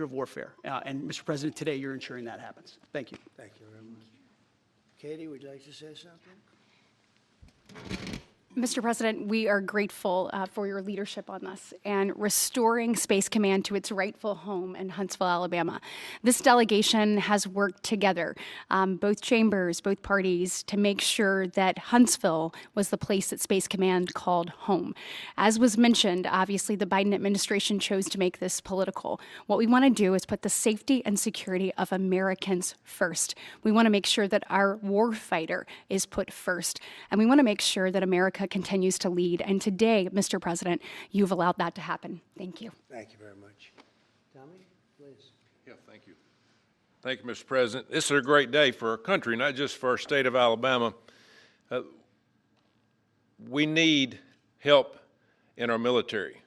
of warfare. And Mr. President, today you're ensuring that happens. Thank you. Thank you very much. Katie, would you like to say something? Mr. President, we are grateful for your leadership on this and restoring Space Command to its rightful home in Huntsville, Alabama. This delegation has worked together, both chambers, both parties, to make sure that Huntsville was the place that Space Command called home. As was mentioned, obviously the Biden administration chose to make this political. What we want to do is put the safety and security of Americans first. We want to make sure that our warfighter is put first, and we want to make sure that America continues to lead. And today, Mr. President, you've allowed that to happen. Thank you. Thank you very much. Tommy, please. Yeah, thank you. Thank you, Mr. President. This is a great day for our country, not just for our state of Alabama. We need help in our military.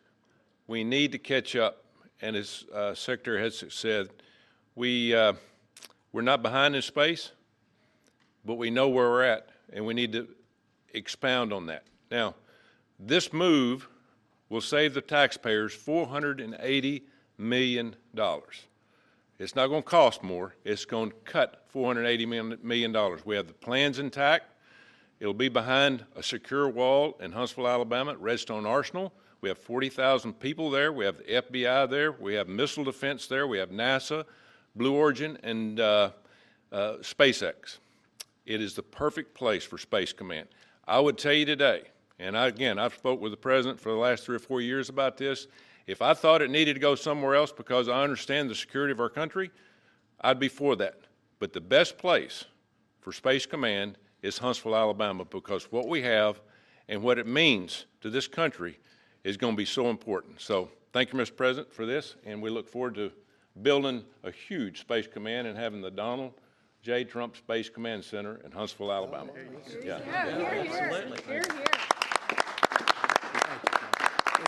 We need to catch up. And as Secretary has said, we're not behind in space, but we know where we're at, and we need to expound on that. Now, this move will save the taxpayers $480 million. It's not going to cost more. It's going to cut $480 million. We have the plans intact. It'll be behind a secure wall in Huntsville, Alabama, at Redstone Arsenal. We have 40,000 people there. We have the FBI there. We have missile defense there. We have NASA, Blue Origin, and SpaceX. It is the perfect place for Space Command. I would tell you today, and I've spoke with the President for the last 3 or 4 years about this, if I thought it needed to go somewhere else because I understand the security of our country, I'd be for that. But the best place for Space Command is Huntsville, Alabama, because what we have and what it means to this country is going to be so important. So thank you, Mr. President, for this, and we look forward to building a huge Space Command and having the Donald J. Trump Space Command Center in Huntsville, Alabama. Here, here.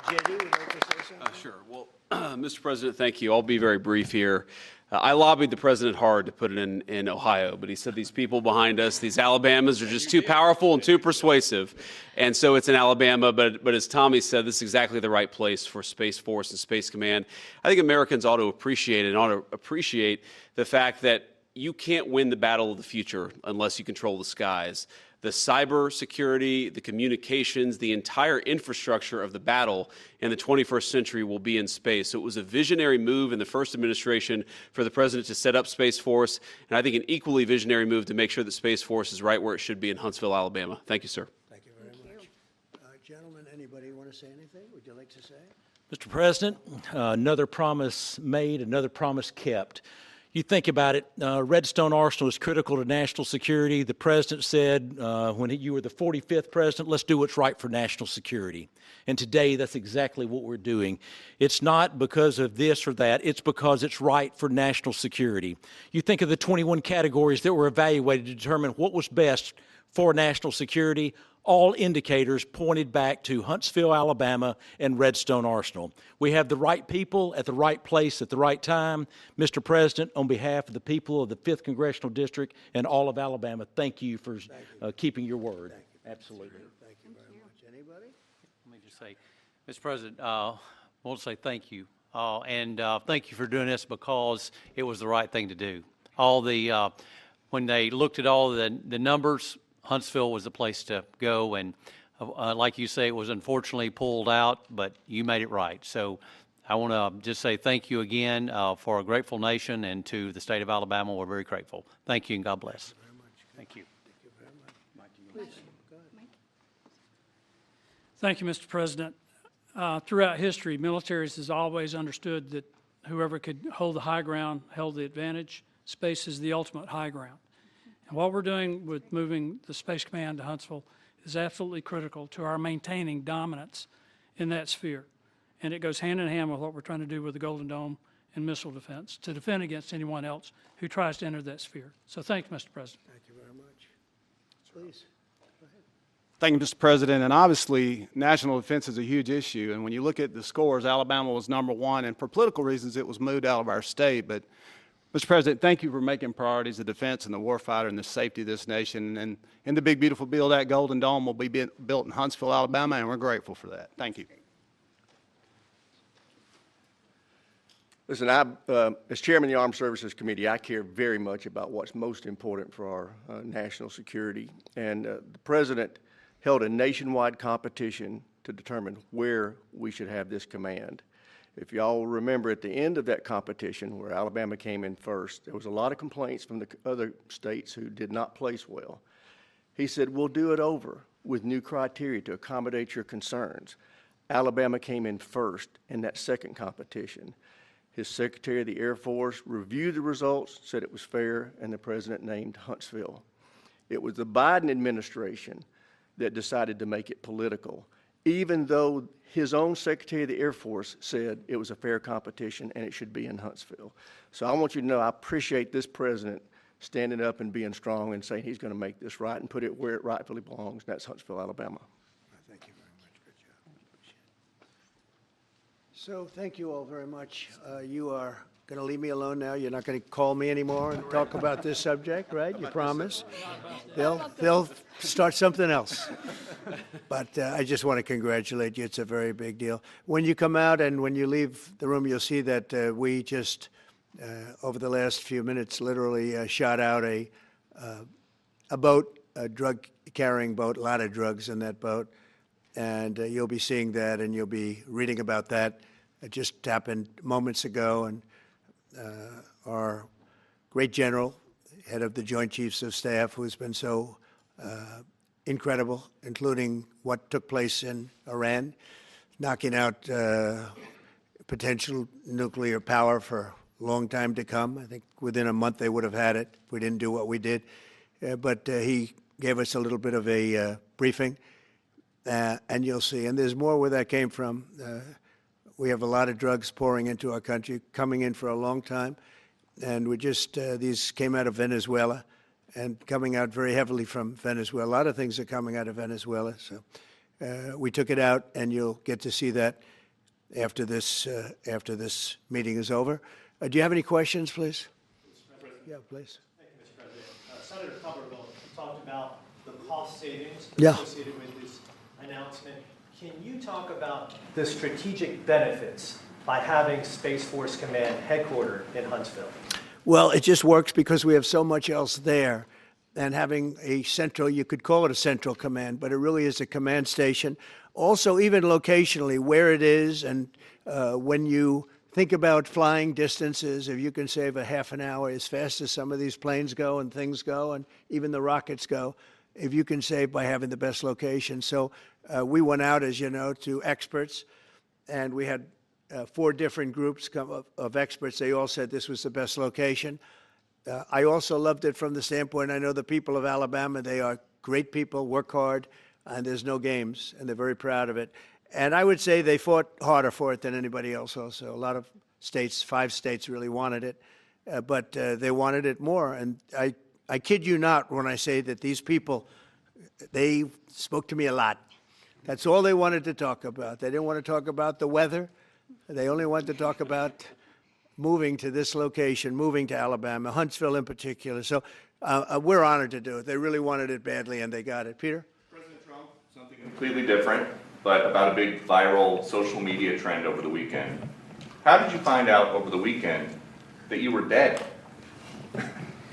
JD, would you like to say something? Sure. Well, Mr. President, thank you. I'll be very brief here. I lobbied the president hard to put it in Ohio, but he said these people behind us, these Alabamas, are just too powerful and too persuasive. And so it's in Alabama, but as Tommy said, this is exactly the right place for Space Force and Space Command. I think Americans ought to appreciate it and ought to appreciate the fact that you can't win the battle of the future unless you control the skies. The cyber security, the communications, the entire infrastructure of the battle in the 21st century will be in space. So it was a visionary move in the first administration for the president to set up Space Force, and I think an equally visionary move to make sure that Space Force is right where it should be in Huntsville, Alabama. Thank you, sir. Thank you very much. Gentlemen, anybody want to say anything? Would you like to say? Mr. President, another promise made, another promise kept. You think about it, Redstone Arsenal is critical to national security. The president said when you were the 45th president, let's do what's right for national security. And today, that's exactly what we're doing. It's not because of this or that. It's because it's right for national security. You think of the 21 categories that were evaluated to determine what was best for national security. All indicators pointed back to Huntsville, Alabama, and Redstone Arsenal. We have the right people at the right place at the right time. Mr. President, on behalf of the people of the 5th Congressional District and all of Alabama, thank you for keeping your word. Absolutely. Thank you very much. Anybody? Let me just say, Mr. President, I want to say thank you. And thank you for doing this because it was the right thing to do. When they looked at all the numbers, Huntsville was the place to go, and like you say, it was unfortunately pulled out, but you made it right. So I want to just say thank you again for a grateful nation, and to the state of Alabama, we're very grateful. Thank you, and God bless. Thank you. Thank you very much. Please, go ahead. Thank you, Mr. President. Throughout history, militaries has always understood that whoever could hold the high ground held the advantage. Space is the ultimate high ground. And what we're doing with moving the Space Command to Huntsville is absolutely critical to our maintaining dominance in that sphere. And it goes hand in hand with what we're trying to do with the Golden Dome and missile defense, to defend against anyone else who tries to enter that sphere. So thank you, Mr. President. Thank you very much. Please, go ahead. Thank you, Mr. President. And obviously, national defense is a huge issue. And when you look at the scores, Alabama was #1. And for political reasons, it was moved out of our state. But Mr. President, thank you for making priorities the defense and the warfighter and the safety of this nation. And in the big, beautiful bill, that Golden Dome will be built in Huntsville, Alabama, and we're grateful for that. Thank you. Listen, as chairman of the Armed Services Committee, I care very much about what's most important for our national security. And the president held a nationwide competition to determine where we should have this command. If y'all remember, at the end of that competition, where Alabama came in first, there was a lot of complaints from the other states who did not place well. He said, we'll do it over with new criteria to accommodate your concerns. Alabama came in first in that second competition. His Secretary of the Air Force reviewed the results, said it was fair, and the president named Huntsville. It was the Biden administration that decided to make it political, even though his own Secretary of the Air Force said it was a fair competition and it should be in Huntsville. So I want you to know I appreciate this president standing up and being strong and saying he's going to make this right and put it where it rightfully belongs, and that's Huntsville, Alabama. Thank you very much. Good job. So thank you all very much. You are going to leave me alone now. You're not going to call me anymore and talk about this subject, right? You promise? They'll start something else. But I just want to congratulate you. It's a very big deal. When you come out and when you leave the room, you'll see that we just, over the last few minutes, literally shot out a boat, a drug-carrying boat, a lot of drugs in that boat. And you'll be seeing that and you'll be reading about that. It just happened moments ago, and our great general, head of the Joint Chiefs of Staff, who's been so incredible, including what took place in Iran, knocking out potential nuclear power for a long time to come. I think within a month they would have had it if we didn't do what we did. But he gave us a little bit of a briefing, and you'll see. And there's more where that came from. We have a lot of drugs pouring into our country, coming in for a long time. And we just, these came out of Venezuela and coming out very heavily from Venezuela. A lot of things are coming out of Venezuela. So we took it out, and you'll get to see that after this meeting is over. Do you have any questions, please? Yeah, please. Thank you, Mr. President. Senator Tuberville talked about the cost savings Yeah. associated with this announcement. Can you talk about the strategic benefits by having Space Force Command headquartered in Huntsville? Well, it just works because we have so much else there. And having a central, you could call it a central command, but it really is a command station. Also, even locationally, where it is, and when you think about flying distances, if you can save a half an hour as fast as some of these planes go and things go, and even the rockets go, if you can save by having the best location. So we went out, as you know, to experts, and we had 4 different groups of experts. They all said this was the best location. I also loved it from the standpoint, I know the people of Alabama, they are great people, work hard, and there's no games, and they're very proud of it. And I would say they fought harder for it than anybody else also. A lot of states, 5 states really wanted it, but they wanted it more. And I kid you not when I say that these people, they spoke to me a lot. That's all they wanted to talk about. They didn't want to talk about the weather. They only wanted to talk about moving to this location, moving to Alabama, Huntsville in particular. So we're honored to do it. They really wanted it badly, and they got it. Peter? President Trump, something completely different, but about a big viral social media trend over the weekend. How did you find out over the weekend that you were dead?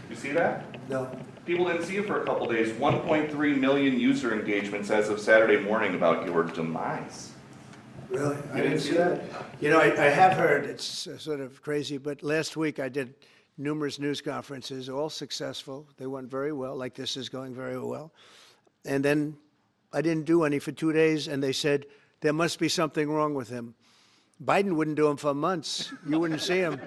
You see that? No. People didn't see you for a couple days. 1.3 million user engagements as of Saturday morning about your demise. Really? You didn't see that? You know, I have heard, it's sort of crazy, but last week I did numerous news conferences, all successful. They went very well, like this is going very well. And then I didn't do any for 2 days, and they said, there must be something wrong with him. Biden wouldn't do them for months. You wouldn't see him.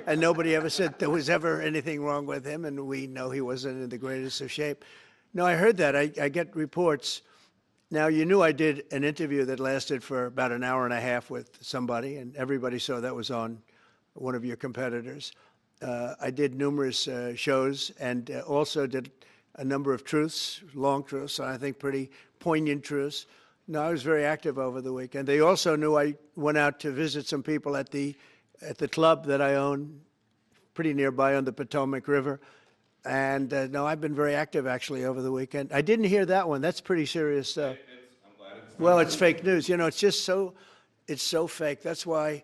And nobody ever said there was ever anything wrong with him, and we know he wasn't in the greatest of shape. No, I heard that. I get reports. Now, you knew I did an interview that lasted for about an hour and a half with somebody, and everybody saw that was on one of your competitors. I did numerous shows and also did a number of truths, long truths, and I think pretty poignant truths. No, I was very active over the weekend. They also knew I went out to visit some people at the club that I own, pretty nearby on the Potomac River. And no, I've been very active actually over the weekend. I didn't hear that one. That's pretty serious stuff. I'm glad it's Well, it's fake news. You know, it's just so, it's so fake. That's why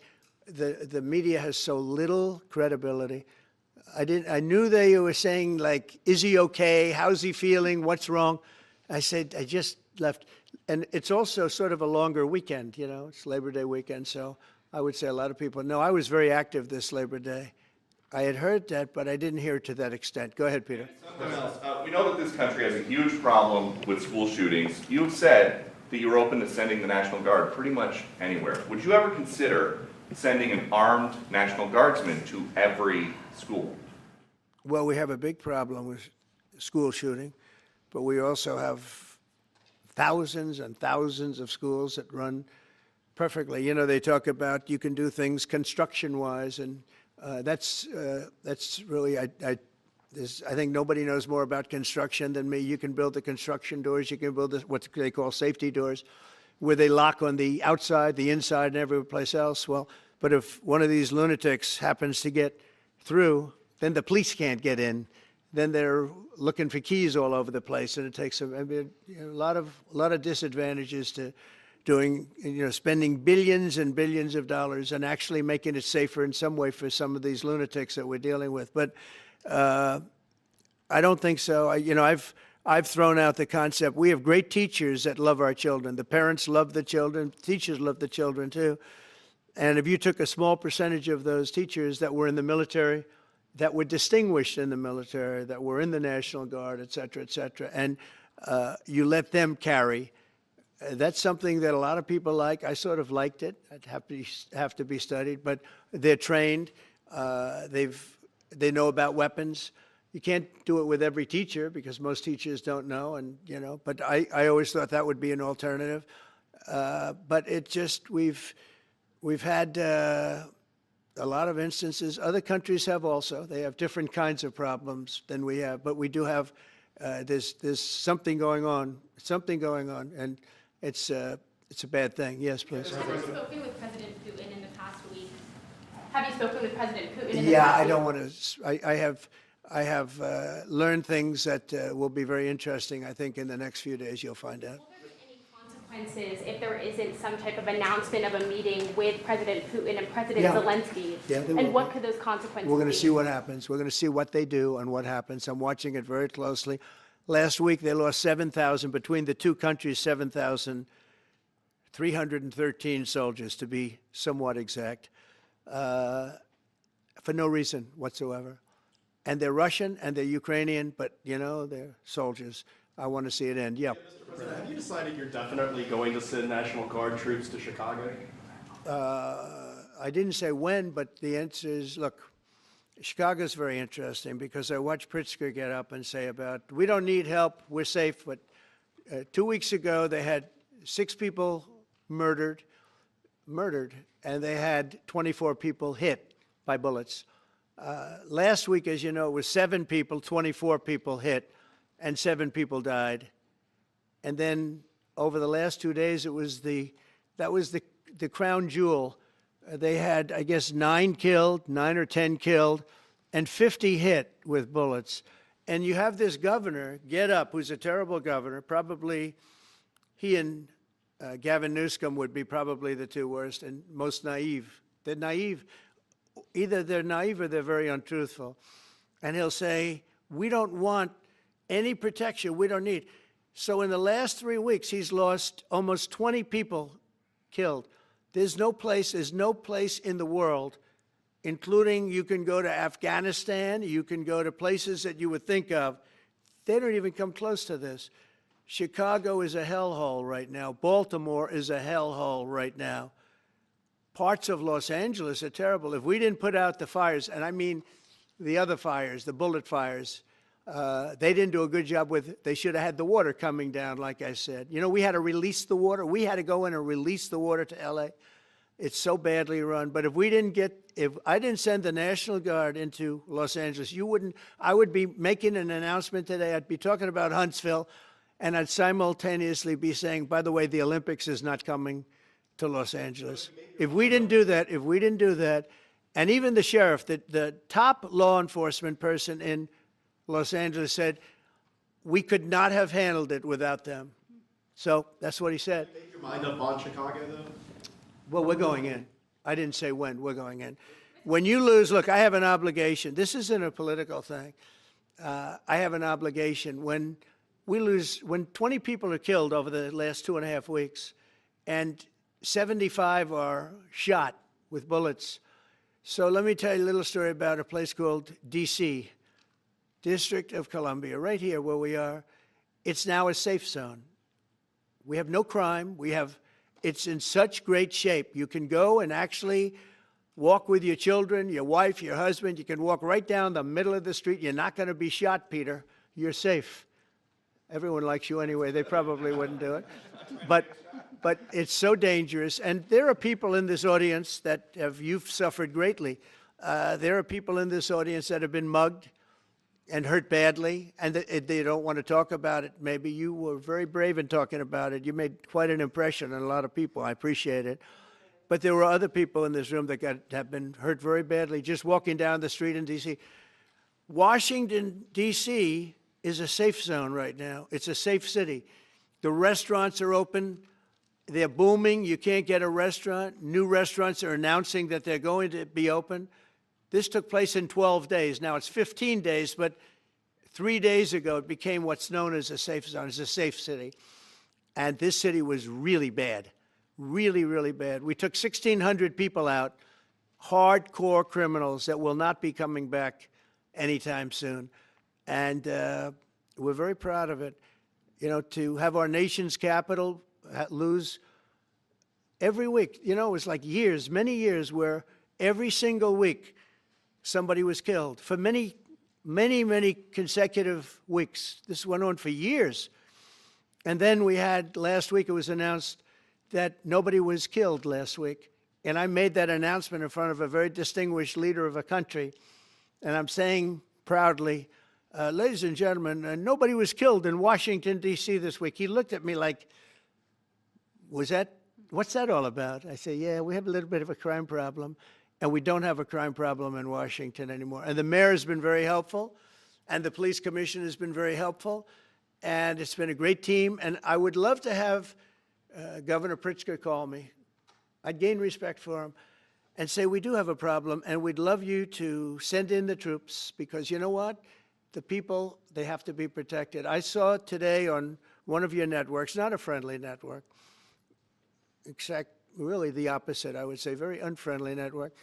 the media has so little credibility. I knew they were saying, like, is he okay? How's he feeling? What's wrong? I said, I just left. And it's also sort of a longer weekend, you know, it's Labor Day weekend. So I would say a lot of people, no, I was very active this Labor Day. I had heard that, but I didn't hear it to that extent. Go ahead, Peter. Something else. We know that this country has a huge problem with school shootings. You've said that you're open to sending the National Guard pretty much anywhere. Would you ever consider sending an armed National Guardsman to every school? Well, we have a big problem with school shooting, but we also have thousands and thousands of schools that run perfectly. You know, they talk about you can do things construction-wise, and that's really, I think nobody knows more about construction than me. You can build the construction doors. You can build what they call safety doors, where they lock on the outside, the inside, and every place else. Well, but if one of these lunatics happens to get through, then the police can't get in. Then they're looking for keys all over the place, and it takes a lot of disadvantages to doing, you know, spending billions and billions of dollars and actually making it safer in some way for some of these lunatics that we're dealing with. But I don't think so. I've thrown out the concept. We have great teachers that love our children. The parents love the children. Teachers love the children too. And if you took a small percentage of those teachers that were in the military, that were distinguished in the military, that were in the National Guard, et cetera, and you let them carry, that's something that a lot of people like. I sort of liked it. It'd have to be studied, but they're trained. They know about weapons. You can't do it with every teacher because most teachers don't know, and you know. But I always thought that would be an alternative. But it just we've had a lot of instances. Other countries have also. They have different kinds of problems than we have, but we do have. There's something going on. And it's a bad thing. Yes, please. Have you spoken with President Putin in the past week? Have you spoken with President Putin in the past Yeah, I week? don't want to. I have learned things that will be very interesting. I think in the next few days you'll find out. Will there be any consequences if there isn't some type of announcement of a meeting with President Putin and President Zelensky? Yeah, there will and what be. could those consequences be? We're going to see what happens. We're going to see what they do and what happens. I'm watching it very closely. Last week, they lost 7,000, between the two countries, 7,313 soldiers, to be somewhat exact, for no reason whatsoever. And they're Russian and they're Ukrainian, but, you know, they're soldiers. I want to see it end. Yeah. Mr. President, have you decided you're definitely going to send National Guard troops to Chicago? I didn't say when, but the answer is, look, Chicago's very interesting because I watched Pritzker get up and say about, we don't need help, we're safe. But 2 weeks ago, they had 6 people murdered, and they had 24 people hit by bullets. Last week, as you know, it was 7 people, 24 people hit, and 7 people died. And then over the last 2 days, that was the crown jewel. They had, I guess, 9 or 10 killed, and 50 hit with bullets. And you have this governor get up, who's a terrible governor. Probably he and Gavin Newsom would be probably the 2 worst and most naive. They're naive. Either they're naive or they're very untruthful. And he'll say, we don't want any protection. We don't need. So in the last 3 weeks, he's lost almost 20 people killed. There's no place in the world, including you can go to Afghanistan, you can go to places that you would think of. They don't even come close to this. Chicago is a hellhole right now. Baltimore is a hellhole right now. Parts of Los Angeles are terrible. If we didn't put out the fires, and I mean the other fires, the bullet fires, they didn't do a good job with, they should have had the water coming down, like I said. You know, we had to release the water. We had to go in and release the water to LA. It's so badly run. But if I didn't send the National Guard into Los Angeles, I would be making an announcement today. I'd be talking about Huntsville, and I'd simultaneously be saying, by the way, the Olympics is not coming to Los Angeles. If we didn't do that, and even the sheriff, the top law enforcement person in Los Angeles said, we could not have handled it without them. So that's what he said. Make your mind up on Chicago, though? Well, we're going in. I didn't say when we're going in. When you lose, look, I have an obligation. This isn't a political thing. I have an obligation. When we lose, when 20 people are killed over the last 2.5 weeks, and 75 are shot with bullets. So let me tell you a little story about a place called D.C., District of Columbia, right here where we are. It's now a safe zone. We have no crime. It's in such great shape. You can go and actually walk with your children, your wife, your husband. You can walk right down the middle of the street. You're not going to be shot, Peter. You're safe. Everyone likes you anyway. They probably wouldn't do it. But it's so dangerous. And there are people in this audience that you've suffered greatly. There are people in this audience that have been mugged and hurt badly, and they don't want to talk about it. Maybe you were very brave in talking about it. You made quite an impression on a lot of people. I appreciate it. But there were other people in this room that have been hurt very badly just walking down the street in D.C. Washington, D.C. is a safe zone right now. It's a safe city. The restaurants are open. They're booming. You can't get a restaurant. New restaurants are announcing that they're going to be open. This took place in 12 days. Now it's 15 days, but 3 days ago it became what's known as a safe zone. It's a safe city. And this city was really bad, really, really bad. We took 1,600 people out, hardcore criminals that will not be coming back anytime soon. And we're very proud of it. You know, to have our nation's capital lose every week. You know, it was like years, many years, where every single week somebody was killed for many, many, many consecutive weeks. This went on for years. And then we had, last week it was announced that nobody was killed last week. And I made that announcement in front of a very distinguished leader of a country. And I'm saying proudly, ladies and gentlemen, nobody was killed in Washington, D.C. this week. He looked at me like, what's that all about? I say, yeah, we have a little bit of a crime problem, and we don't have a crime problem in Washington anymore. And the mayor has been very helpful, and the police commissioner has been very helpful, and it's been a great team. And I would love to have Governor Pritzker call me. I'd gain respect for him and say, we do have a problem, and we'd love you to send in the troops, because you know what? The people, they have to be protected. I saw today on one of your networks, not a friendly network, except really the opposite, I would say, very unfriendly network.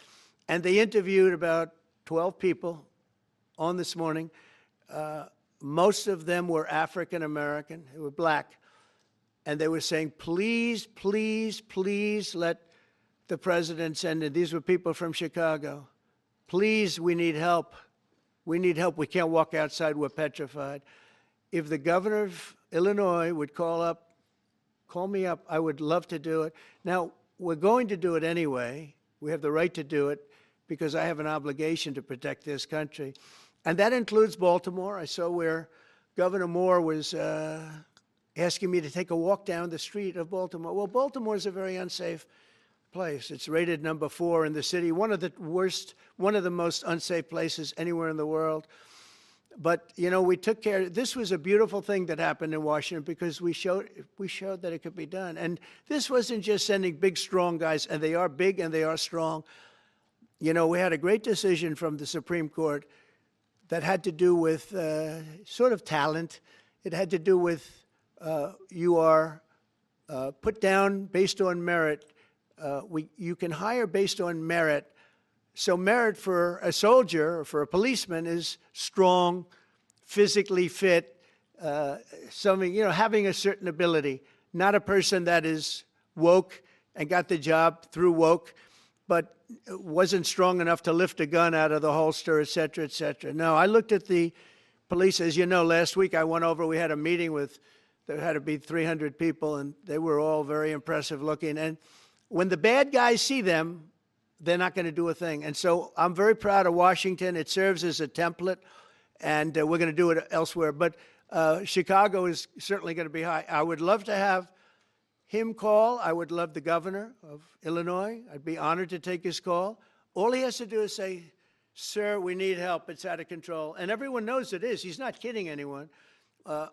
And they interviewed about 12 people on this morning. Most of them were African American, they were black. And they were saying, please, please, please let the president send in. These were people from Chicago. Please, we need help. We need help. We can't walk outside. We're petrified. If the governor of Illinois would call me up, I would love to do it. Now, we're going to do it anyway. We have the right to do it because I have an obligation to protect this country. And that includes Baltimore. I saw where Governor Moore was asking me to take a walk down the street of Baltimore. Well, Baltimore is a very unsafe place. It's rated number 4 in the city, one of the most unsafe places anywhere in the world. But, you know, we took care. This was a beautiful thing that happened in Washington because we showed that it could be done. And this wasn't just sending big, strong guys, and they are big and they are strong. You know, we had a great decision from the Supreme Court that had to do with sort of talent. It had to do with you are put down based on merit. You can hire based on merit. So merit for a soldier or for a policeman is strong, physically fit, having a certain ability, not a person that is woke and got the job through woke, but wasn't strong enough to lift a gun out of the holster, et cetera, et cetera. No, I looked at the police. As you know, last week I went over, we had a meeting there had to be 300 people, and they were all very impressive looking. And when the bad guys see them, they're not going to do a thing. And so I'm very proud of Washington. It serves as a template, and we're going to do it elsewhere. But Chicago is certainly going to be high. I would love to have him call. I would love the governor of Illinois. I'd be honored to take his call. All he has to do is say, sir, we need help. It's out of control. And everyone knows it is. He's not kidding anyone.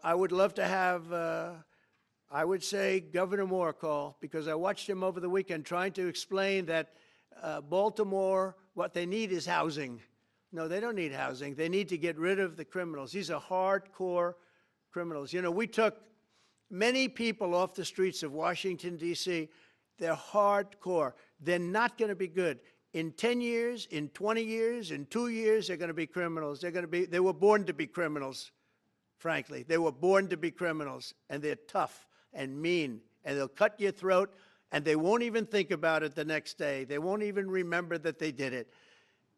I would love to have, I would say, Governor Moore call, because I watched him over the weekend trying to explain that Baltimore, what they need is housing. No, they don't need housing. They need to get rid of the criminals. These are hardcore criminals. You know, we took many people off the streets of Washington, D.C. They're hardcore. They're not going to be good. In 10 years, in 20 years, in 2 years, they're going to be criminals. They were born to be criminals, frankly. They were born to be criminals, and they're tough and mean, and they'll cut your throat, and they won't even think about it the next day. They won't even remember that they did it.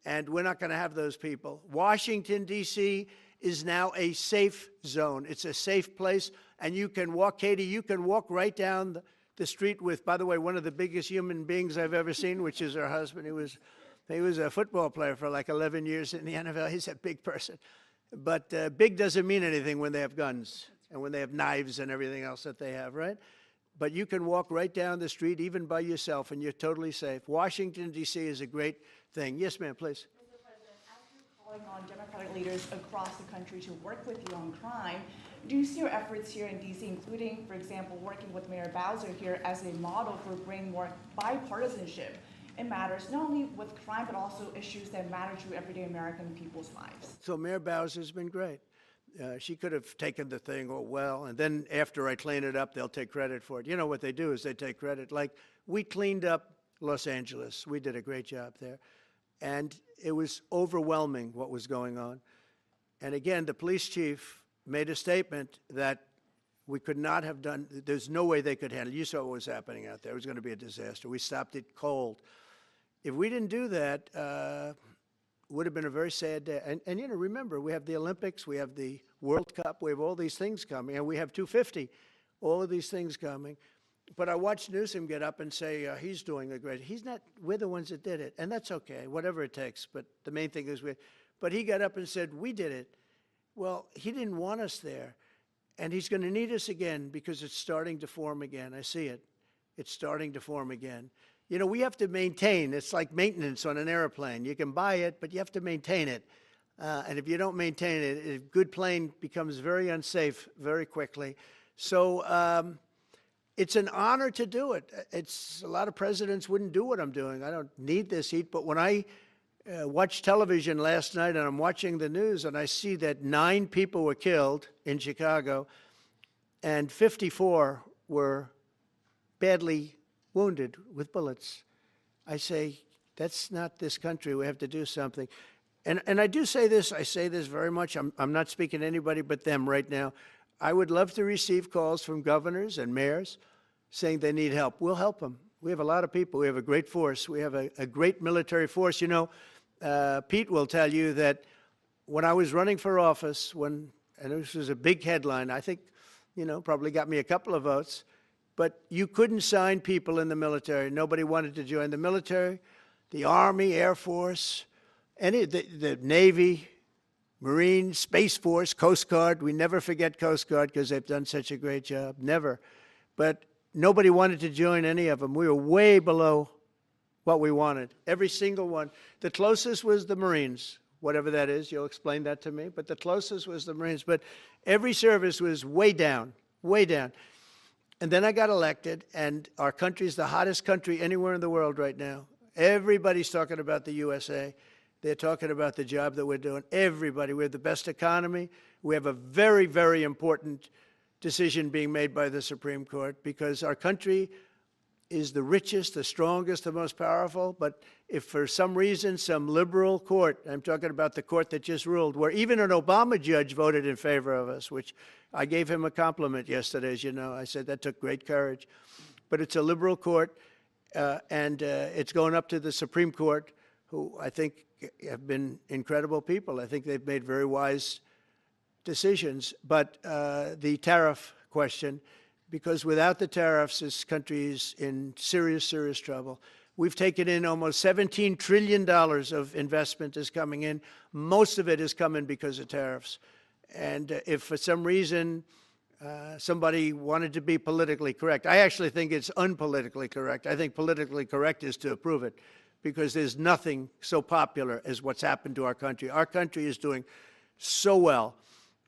And we're not going to have those people. Washington, D.C. is now a safe zone. It's a safe place, and you can walk, Katie, you can walk right down the street with, by the way, one of the biggest human beings I've ever seen, which is her husband. He was a football player for like 11 years in the NFL. He's a big person. But big doesn't mean anything when they have guns and when they have knives and everything else that they have, right? But you can walk right down the street, even by yourself, and you're totally safe. Washington, D.C. is a great thing. Yes, ma'am, please. Mr. President, as you're calling on Democratic leaders across the country to work with you on crime, do you see your efforts here in D.C., including, for example, working with Mayor Bowser here as a model for bringing more bipartisanship in matters not only with crime, but also issues that matter to everyday American people's lives? So Mayor Bowser's been great. She could have taken the thing, oh, well, and then after I clean it up, they'll take credit for it. You know what they do is they take credit. Like, we cleaned up Los Angeles. We did a great job there. And it was overwhelming what was going on. And again, the police chief made a statement that we could not have done, there's no way they could handle it. You saw what was happening out there. It was going to be a disaster. We stopped it cold. If we didn't do that, would have been a very sad day. And you know, remember, we have the Olympics, we have the World Cup, we have all these things coming, and we have 250, all of these things coming. But I watched Newsom get up and say, he's doing a great, he's not, we're the ones that did it, and that's okay, whatever it takes, but the main thing is but he got up and said, we did it. Well, he didn't want us there, and he's going to need us again because it's starting to form again. I see it. It's starting to form again. You know, we have to maintain. It's like maintenance on an airplane. You can buy it, but you have to maintain it. And if you don't maintain it, a good plane becomes very unsafe very quickly. So it's an honor to do it. A lot of presidents wouldn't do what I'm doing. I don't need this heat, but when I watched television last night and I'm watching the news and I see that 9 people were killed in Chicago and 54 were badly wounded with bullets, I say, that's not this country. We have to do something. And I do say this, I say this very much. I'm not speaking to anybody but them right now. I would love to receive calls from governors and mayors saying they need help. We'll help them. We have a lot of people. We have a great force. We have a great military force. You know, Pete will tell you that when I was running for office, and this was a big headline, I think, you know, probably got me a couple of votes, but you couldn't sign people in the military. Nobody wanted to join the military, the Army, Air Force, the Navy, Marines, Space Force, Coast Guard. We never forget Coast Guard because they've done such a great job. Never. But nobody wanted to join any of them. We were way below what we wanted. Every single one. The closest was the Marines, whatever that is. You'll explain that to me. But the closest was the Marines. But every service was way down, way down. And then I got elected, and our country's the hottest country anywhere in the world right now. Everybody's talking about the USA. They're talking about the job that we're doing. Everybody. We have the best economy. We have a very, very important decision being made by the Supreme Court because our country is the richest, the strongest, the most powerful. But if for some reason some liberal court, I'm talking about the court that just ruled, where even an Obama judge voted in favor of us, which I gave him a compliment yesterday, as you know. I said that took great courage. But it's a liberal court, and it's going up to the Supreme Court, who I think have been incredible people. I think they've made very wise decisions. But the tariff question, because without the tariffs, this country is in serious, serious trouble. We've taken in almost $17 trillion of investment is coming in. Most of it is coming because of tariffs. And if for some reason somebody wanted to be politically correct, I actually think it's unpolitically correct. I think politically correct is to approve it because there's nothing so popular as what's happened to our country. Our country is doing so well.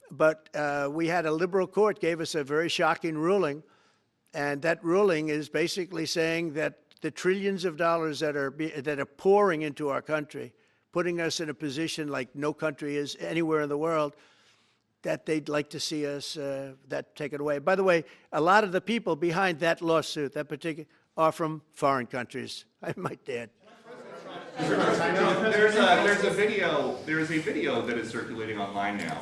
But we had a liberal court gave us a very shocking ruling, and that ruling is basically saying that the trillions of dollars that are pouring into our country, putting us in a position like no country is anywhere in the world, that they'd like to see us that taken away. By the way, a lot of the people behind that lawsuit, that particular, are from foreign countries, I might add. There's a video that is circulating online now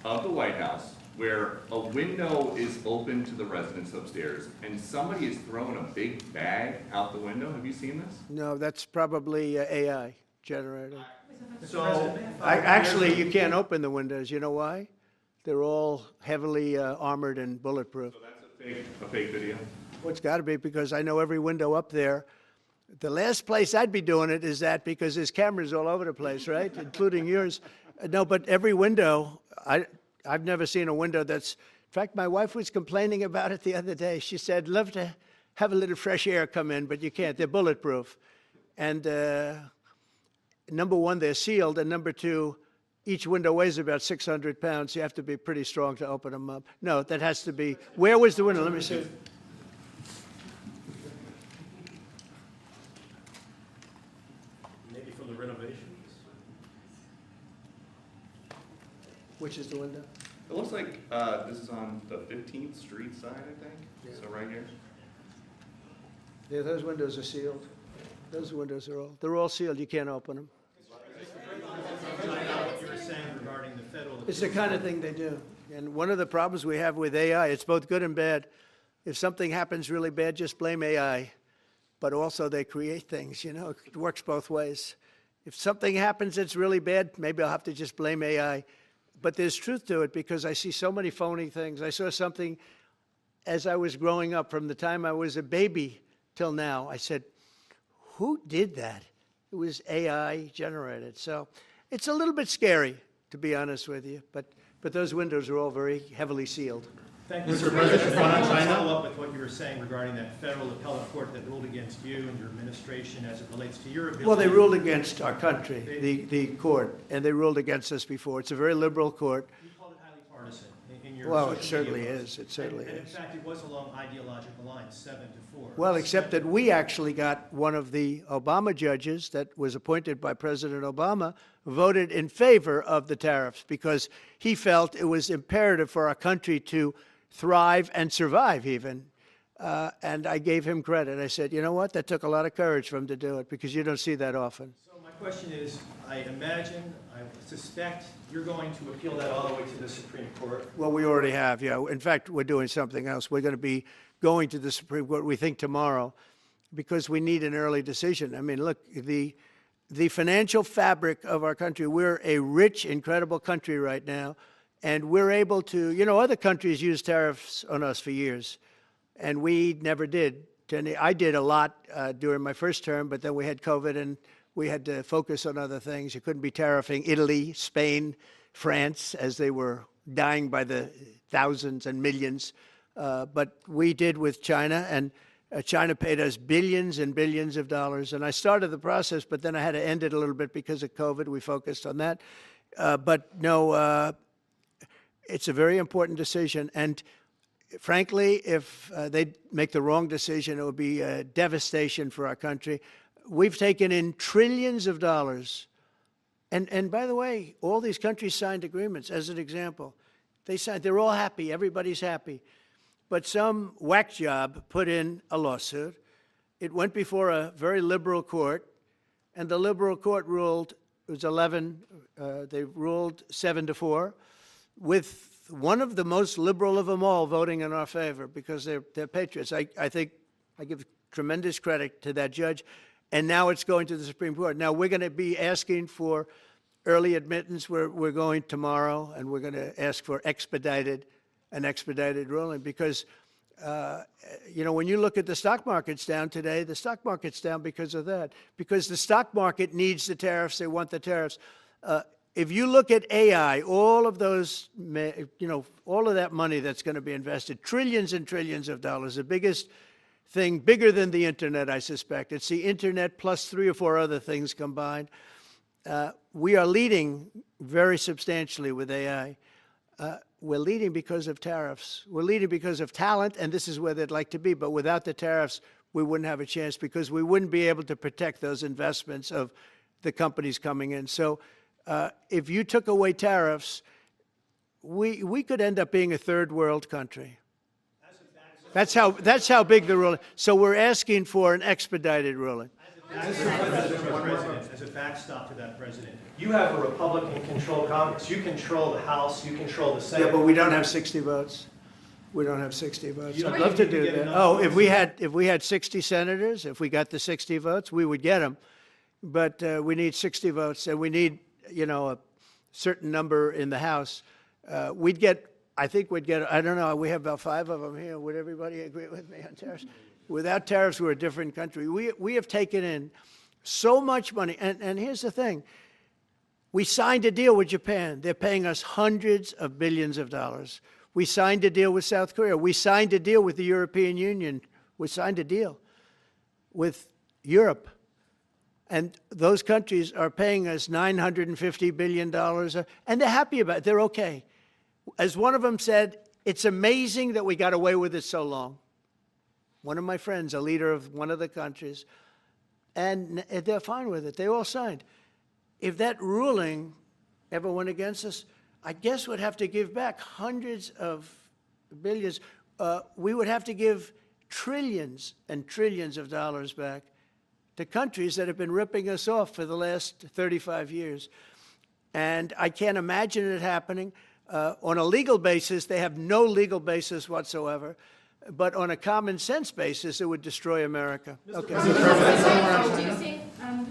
of the White House where a window is open to the residents upstairs and somebody is throwing a big bag out the window. Have you seen this? No, that's probably AI generated. So Actually, you can't open the windows. You know why? They're all heavily armored and bulletproof. So that's a fake video? Well, it's got to be, because I know every window up there. The last place I'd be doing it is that, because there's cameras all over the place, right? Including yours. No, but every window, I've never seen a window that's, in fact, my wife was complaining about it the other day. She said, love to have a little fresh air come in, but you can't. They're bulletproof. And number one, they're sealed. And number two, each window weighs about 600 pounds. You have to be pretty strong to open them up. No, that has to be, where was the window? Let me see. Maybe from the renovations. Which is the window? It looks like this is on the 15th Street side, I think. Yeah. So right here. Yeah, those windows are sealed. Those windows they're all sealed. You can't open them. What you were saying regarding the federal. It's the kind of thing they do. And one of the problems we have with AI, it's both good and bad. If something happens really bad, just blame AI. But also they create things, you know, it works both ways. If something happens that's really bad, maybe I'll have to just blame AI. But there's truth to it, because I see so many phony things. I saw something as I was growing up, from the time I was a baby till now. I said, who did that? It was AI generated. So it's a little bit scary, to be honest with you. But those windows are all very heavily sealed. Thank you, Mr. President. I want to follow up with what you were saying regarding that federal appellate court that ruled against you and your administration as it relates to your ability. Well, they ruled against our country, the court, and they ruled against us before. It's a very liberal court. You called it highly partisan in your Well, social it certainly media posts. is. It certainly and in is. fact, it was along ideological lines, 7-4. Well, except that we actually got one of the Obama judges that was appointed by President Obama voted in favor of the tariffs, because he felt it was imperative for our country to thrive and survive even. And I gave him credit. I said, you know what? That took a lot of courage for him to do it, because you don't see that often. So my question is, I suspect you're going to appeal that all the way to the Supreme Court. Well, we already have, yeah. In fact, we're doing something else. We're going to be going to the Supreme Court, we think, tomorrow, because we need an early decision. I mean, look, the financial fabric of our country, we're a rich, incredible country right now, and we're able to, you know, other countries use tariffs on us for years, and we never did. I did a lot during my first term, but then we had COVID, and we had to focus on other things. You couldn't be tariffing Italy, Spain, France, as they were dying by the thousands and millions. But we did with China, and China paid us billions and billions of dollars. And I started the process, but then I had to end it a little bit because of COVID. We focused on that. But no, it's a very important decision. And frankly, if they make the wrong decision, it would be a devastation for our country. We've taken in trillions of dollars. And by the way, all these countries signed agreements, as an example. They signed, they're all happy, everybody's happy. But some whack job put in a lawsuit. It went before a very liberal court, and the liberal court ruled, it was 11, they ruled 7-4, with one of the most liberal of them all voting in our favor, because they're patriots. I think I give tremendous credit to that judge. And now it's going to the Supreme Court. Now we're going to be asking for early admittance. We're going tomorrow, and we're going to ask for an expedited ruling, because, you know, when you look at the stock market's down today, the stock market's down because of that, because the stock market needs the tariffs. They want the tariffs. If you look at AI, all of those, you know, all of that money that's going to be invested, trillions and trillions of dollars, the biggest thing, bigger than the internet, I suspect. It's the internet plus 3 or 4 other things combined. We are leading very substantially with AI. We're leading because of tariffs. We're leading because of talent, and this is where they'd like to be. But without the tariffs, we wouldn't have a chance because we wouldn't be able to protect those investments of the companies coming in. So if you took away tariffs, we could end up being a third world country. That's how big the ruling. So we're asking for an expedited ruling. As a backstop to that, President, you have a Republican-controlled Congress. You control the House. You control the Senate. Yeah, but we don't have 60 votes. We don't have 60 votes. You don't I'd love to think you do can get that. enough Oh, votes? if we had 60 senators, if we got the 60 votes, we would get them. But we need 60 votes, and we need, a certain number in the House. I think we'd get, I don't know, we have about 5 of them here. Would everybody agree with me on tariffs? Without tariffs, we're a different country. We have taken in so much money. And here's the thing. We signed a deal with Japan. They're paying us hundreds of billions of dollars. We signed a deal with South Korea. We signed a deal with the European Union. We signed a deal with Europe. And those countries are paying us $950 billion, and they're happy about it. They're okay. As one of them said, it's amazing that we got away with it so long. One of my friends, a leader of one of the countries, and they're fine with it. They all signed. If that ruling ever went against us, I guess we'd have to give back hundreds of billions. We would have to give trillions and trillions of dollars back to countries that have been ripping us off for the last 35 years. And I can't imagine it happening. On a legal basis, they have no legal basis whatsoever. But on a common sense basis, it would destroy America. Okay. We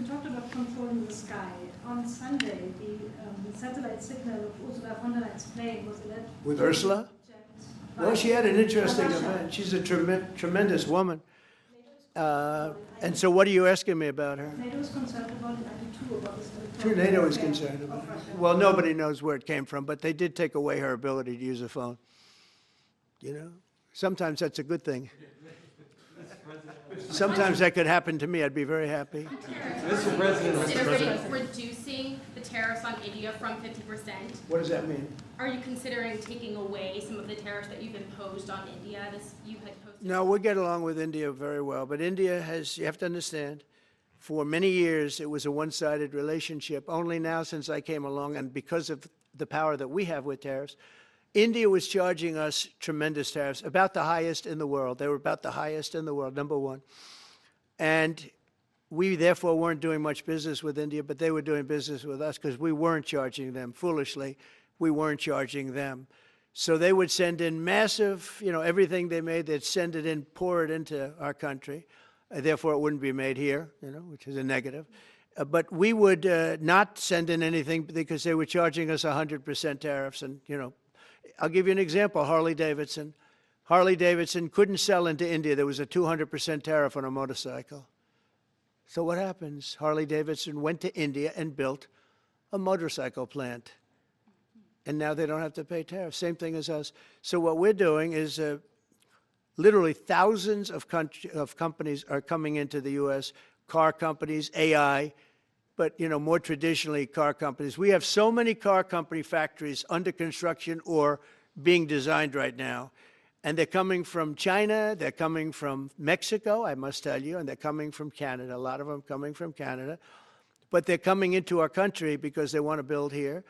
talked about controlling the sky. On Sunday, the satellite signal of Ursula von der Leyen's plane was alleged. With Ursula? Well, she had an interesting event. She's a tremendous woman. And so what are you asking me about her? NATO is concerned about it, about this. Sure, NATO is concerned about it. Well, nobody knows where it came from, but they did take away her ability to use a phone. Sometimes that's a good thing. Sometimes that could happen to me. I'd be very happy. Mr. President, reducing the tariffs on India from 50%. What does that mean? Are you considering taking away some of the tariffs that you've imposed on India? No, we get along with India very well. But India has, you have to understand, for many years it was a one-sided relationship. Only now since I came along, and because of the power that we have with tariffs, India was charging us tremendous tariffs, about the highest in the world. They were about the highest in the world, number one. And we therefore weren't doing much business with India, but they were doing business with us because we weren't charging them. Foolishly, we weren't charging them. So they would send in massive, everything they made, they'd send it in, pour it into our country. Therefore, it wouldn't be made here, which is a negative. But we would not send in anything because they were charging us 100% tariffs. And, I'll give you an example, Harley Davidson. Harley Davidson couldn't sell into India. There was a 200% tariff on a motorcycle. So what happens? Harley Davidson went to India and built a motorcycle plant. And now they don't have to pay tariffs. Same thing as us. So what we're doing is literally thousands of companies are coming into the U.S., car companies, AI, but, more traditionally, car companies. We have so many car company factories under construction or being designed right now. And they're coming from China, they're coming from Mexico, I must tell you, and they're coming from Canada, a lot of them coming from Canada. But they're coming into our country because they want to build here.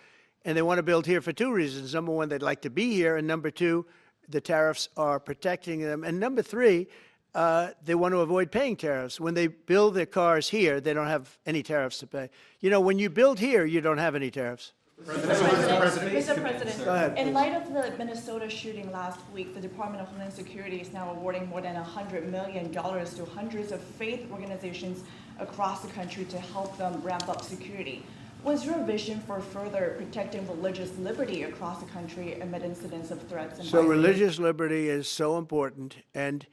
And they want to build here for two reasons. Number one, they'd like to be here. And number two, the tariffs are protecting them. And number three, they want to avoid paying tariffs. When they build their cars here, they don't have any tariffs to pay. When you build here, you don't have any tariffs. Mr. President, Go ahead, in light of the Minnesota shooting last week, the Department of Homeland Security is now awarding more than $100 million to hundreds of faith organizations across the country to help them ramp up security. What's your vision for further protecting religious liberty across the country amid incidents of threats and violence? Religious liberty is so important, and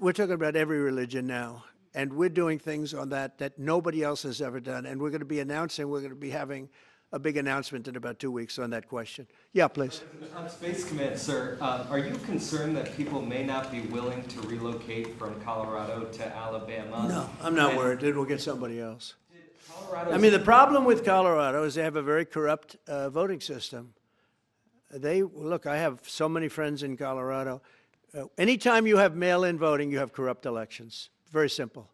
we're talking about every religion now, and we're doing things on that nobody else has ever done, and we're going to be having a big announcement in about 2 weeks on that question. Yeah, please. On Space Command, sir, are you concerned that people may not be willing to relocate from Colorado to Alabama? No, I'm not worried. It will get somebody else. The problem with Colorado is they have a very corrupt voting system. I have so many friends in Colorado. Anytime you have mail-in voting, you have corrupt elections. Very simple.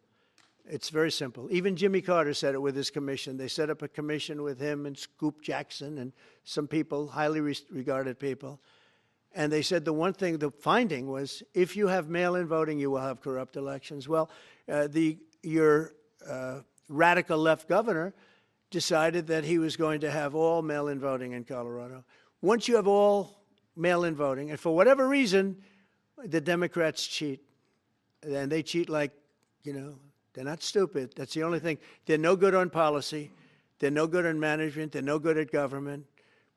It's very simple. Even Jimmy Carter said it with his commission. They set up a commission with him and Scoop Jackson and some people, highly regarded people. And they said the one thing, the finding was, if you have mail-in voting, you will have corrupt elections. Well, your radical left governor decided that he was going to have all mail-in voting in Colorado. Once you have all mail-in voting, and for whatever reason, the Democrats cheat. And they cheat like, you know, they're not stupid. That's the only thing. They're no good on policy. They're no good on management. They're no good at government.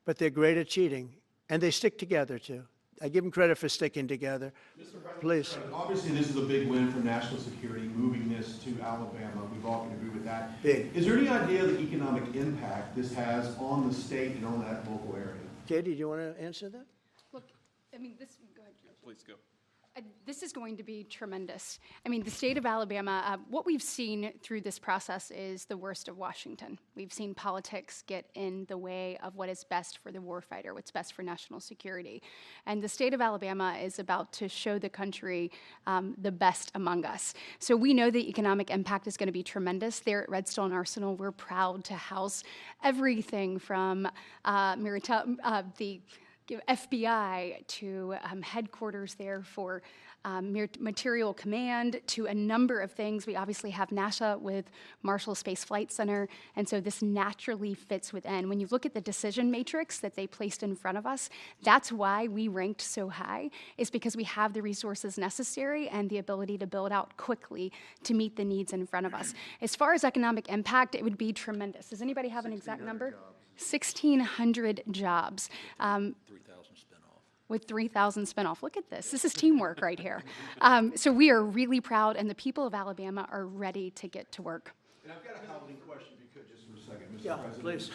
But they're great at cheating. And they stick together, too. I give them credit for sticking together. Please. Obviously, this is a big win for national security, moving this to Alabama. We've all can agree with that. Big. Is there any idea of the economic impact this has on the state and on that local area? Katie, do you want to answer that? Look, I mean, this, go ahead. Please go. This is going to be tremendous. I mean, the state of Alabama, what we've seen through this process is the worst of Washington. We've seen politics get in the way of what is best for the warfighter, what's best for national security. And the state of Alabama is about to show the country the best among us. So we know the economic impact is going to be tremendous. There at Redstone Arsenal, we're proud to house everything from the FBI to headquarters there for material command to a number of things. We obviously have NASA with Marshall Space Flight Center, and so this naturally fits within. When you look at the decision matrix that they placed in front of us, that's why we ranked so high, is because we have the resources necessary and the ability to build out quickly to meet the needs in front of us. As far as economic impact, it would be tremendous. Does anybody have an exact number? 1,600 jobs. 3,000 spin-off. With 3,000 spin-off. Look at this. This is teamwork right here. So we are really proud, and the people of Alabama are ready to get to work. And I've got a housing question, if you could, just for a second, Mr. Yeah, President. please.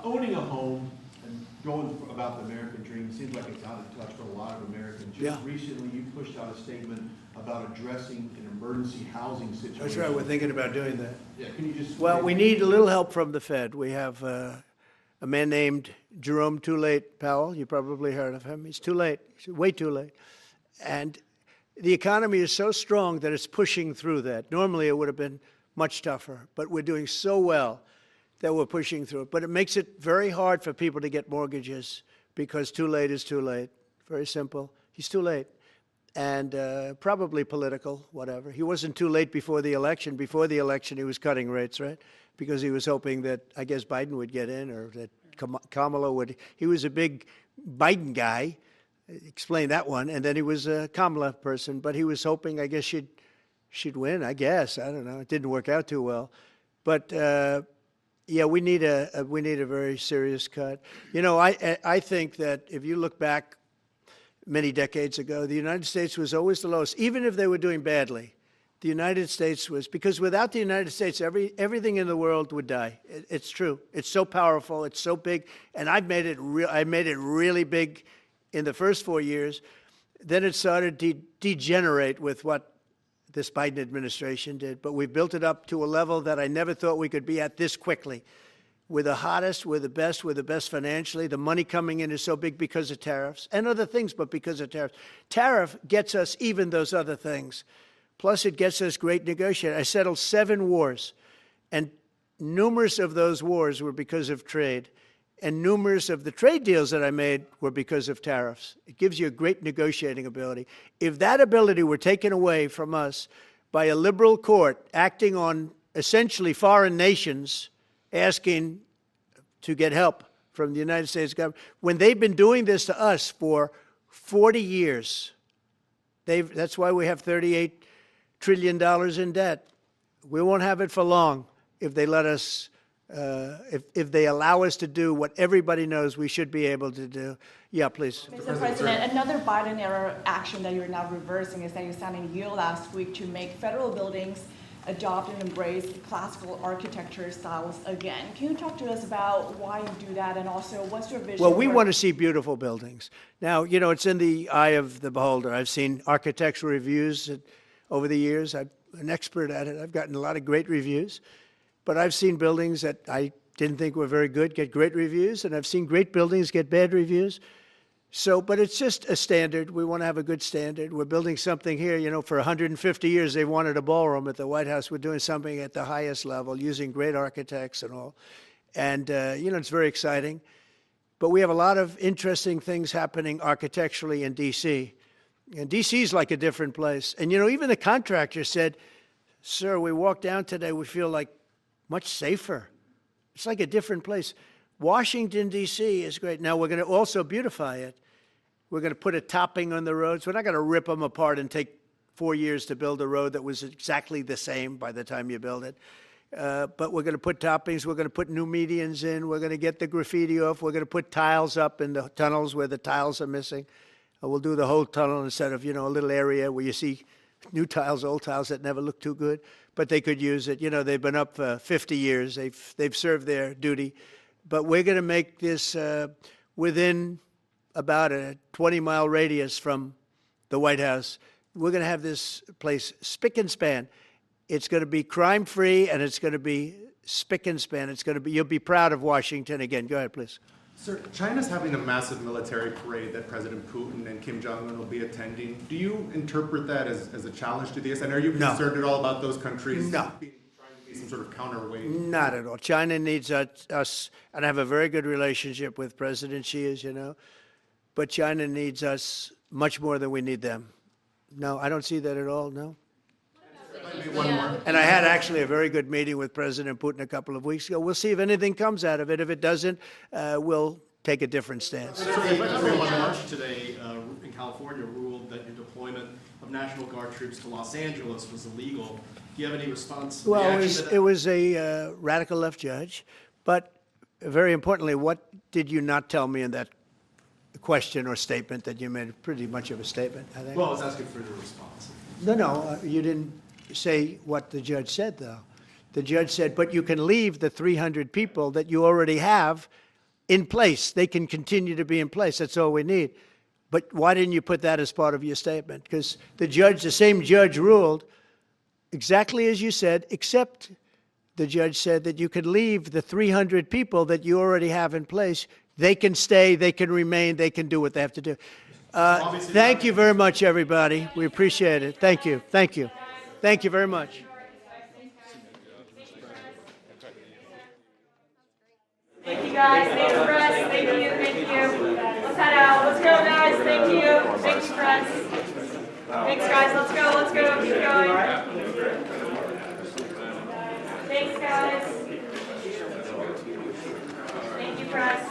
Owning a home and going about the American dream seems like it's out of touch for a lot of Americans. Just recently, you pushed out a statement about addressing an emergency housing situation. That's right. We're thinking about doing that. Yeah, can you just... Well, we need a little help from the Fed. We have a man named Jerome Too Late Powell. You probably heard of him. He's too late. He's way too late. And the economy is so strong that it's pushing through that. Normally, it would have been much tougher, but we're doing so well that we're pushing through it. But it makes it very hard for people to get mortgages because too late is too late. Very simple. He's too late. And probably political, whatever. He wasn't too late before the election. Before the election, he was cutting rates, right? Because he was hoping that, I guess, Biden would get in or that Kamala would. He was a big Biden guy. Explain that one. And then he was a Kamala person. But he was hoping, I guess, she'd win, I guess. I don't know. It didn't work out too well. But, yeah, we need a very serious cut. You know, I think that if you look back many decades ago, the United States was always the lowest, even if they were doing badly. The United States was, because without the United States, everything in the world would die. It's true. It's so powerful. It's so big. And I made it really big in the first 4 years. Then it started to degenerate with what this Biden administration did. But we've built it up to a level that I never thought we could be at this quickly. We're the hottest, we're the best financially. The money coming in is so big because of tariffs and other things, but because of tariffs. Tariff gets us even those other things. Plus, it gets us great negotiating. I settled 7 wars, and numerous of those wars were because of trade, and numerous of the trade deals that I made were because of tariffs. It gives you a great negotiating ability. If that ability were taken away from us by a liberal court acting on essentially foreign nations, asking to get help from the United States government, when they've been doing this to us for 40 years, that's why we have $38 trillion in debt. We won't have it for long if they let us, if they allow us to do what everybody knows we should be able to do. Yeah, please. Mr. President, another Biden-era action that you're now reversing is that you signed a deal last week to make federal buildings adopt and embrace classical architecture styles again. Can you talk to us about why you do that, and also what's your vision? Well, we want to see beautiful buildings. Now, you know, it's in the eye of the beholder. I've seen architectural reviews over the years. I'm an expert at it. I've gotten a lot of great reviews. But I've seen buildings that I didn't think were very good get great reviews, and I've seen great buildings get bad reviews. So, but it's just a standard. We want to have a good standard. We're building something here, you know, for 150 years they've wanted a ballroom at the White House. We're doing something at the highest level, using great architects and all. And, you know, it's very exciting. But we have a lot of interesting things happening architecturally in D.C. And D.C. is like a different place. And, you know, even the contractor said, sir, we walked down today, we feel like much safer. It's like a different place. Washington, D.C. is great. Now, we're going to also beautify it. We're going to put a topping on the roads. We're not going to rip them apart and take 4 years to build a road that was exactly the same by the time you build it. But we're going to put toppings. We're going to put new medians in. We're going to get the graffiti off. We're going to put tiles up in the tunnels where the tiles are missing. We'll do the whole tunnel instead of, you know, a little area where you see new tiles, old tiles that never look too good, but they could use it. You know, they've been up for 50 years. They've served their duty. But we're going to make this within about a 20-mile radius from the White House. We're going to have this place spick and span. It's going to be crime-free, and it's going to be spick and span. It's going to be, you'll be proud of Washington again. Go ahead, please. Sir, China's having a massive military parade that President Putin and Kim Jong-un will be attending. Do you interpret that as a challenge to this? And are you concerned at all about those countries trying to be some sort of counterweight? Not at all. China needs us, and I have a very good relationship with President Xi, as you know, but China needs us much more than we need them. No, I don't see that at all, no. And I had actually a very good meeting with President Putin a couple of weeks ago. We'll see if anything comes out of it. If it doesn't, we'll take a different stance. Everyone march today in California ruled that your deployment of National Guard troops to Los Angeles was illegal. Do you have any response? Well, it was a radical left judge. But very importantly, what did you not tell me in that question or statement that you made? Pretty much of a statement, I think. Well, I was asking for your response. No, you didn't say what the judge said, though. The judge said, but you can leave the 300 people that you already have in place. They can continue to be in place. That's all we need. But why didn't you put that as part of your statement? Because the same judge ruled exactly as you said, except the judge said that you can leave the 300 people that you already have in place. They can stay, they can remain, they can do what they have to do. Thank you very much, everybody. We appreciate it. Thank you. Thank you. Thank you very much. Thank you, guys. Thank you, press. Thank you. Thank you. Let's head out. Let's go, guys. Thank you. Thank you, press. Thanks, guys. Let's go. Let's go. Keep going. Thanks, guys. Thank you, press.